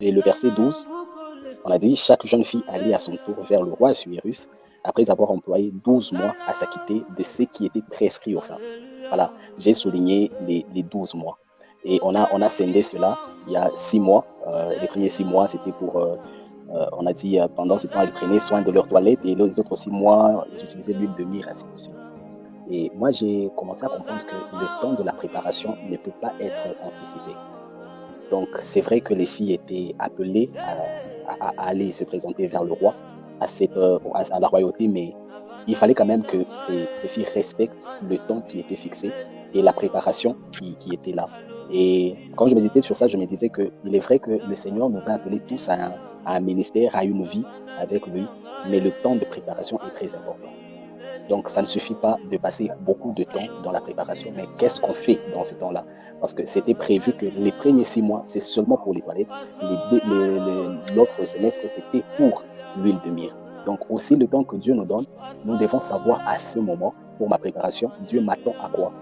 Et le verset 12, on a dit, chaque jeune fille allait à son tour vers le roi Assuérus après avoir employé 12 mois à s'acquitter de ce qui était prescrit aux femmes. Voilà, j'ai souligné les 12 mois. Et on a scindé cela il y a 6 mois. Les premiers 6 mois, c'était pour, on a dit, pendant ce temps, elles prenaient soin de leur toilette et les autres 6 mois, ils utilisaient l'huile de myrrhe, ainsi de suite. Et moi, j'ai commencé à comprendre que le temps de la préparation ne peut pas être anticipé. Donc, c'est vrai que les filles étaient appelées à aller se présenter vers le roi, à la royauté, mais il fallait quand même que ces filles respectent le temps qui était fixé et la préparation qui était là. Et quand je méditais sur ça, je me disais qu'il est vrai que le Seigneur nous a appelés tous à un ministère, à une vie avec lui, mais le temps de préparation est très important. Donc, ça ne suffit pas de passer beaucoup de temps dans la préparation, mais qu'est-ce qu'on fait dans ce temps-là? Parce que c'était prévu que les premiers 6 mois, c'est seulement pour les toilettes. L'autre semestre, c'était pour l'huile de myrrhe. Donc, aussi, le temps que Dieu nous donne, nous devons savoir à ce moment, pour ma préparation, Dieu m'attend à quoi?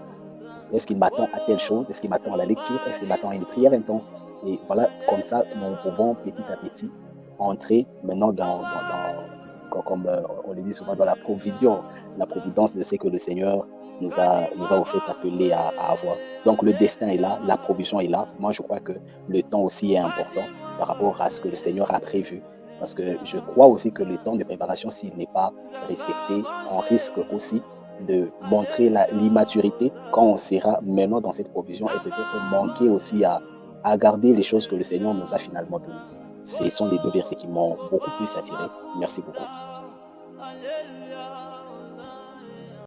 Est-ce qu'il m'attend à telle chose? Est-ce qu'il m'attend à la lecture? Est-ce qu'il m'attend à une prière intense? Et voilà, comme ça, nous pouvons petit à petit entrer maintenant comme on le dit souvent, dans la provision, la providence de ce que le Seigneur nous a offert, appelé à avoir. Donc le destin est là, la provision est là. Moi, je crois que le temps aussi est important par rapport à ce que le Seigneur a prévu. Parce que je crois aussi que le temps de préparation, s'il n'est pas respecté, on risque aussi de montrer l'immaturité quand on sera maintenant dans cette provision et peut-être manquer aussi à garder les choses que le Seigneur nous a finalement données. Ce sont les deux versets qui m'ont beaucoup plus attiré. Merci beaucoup.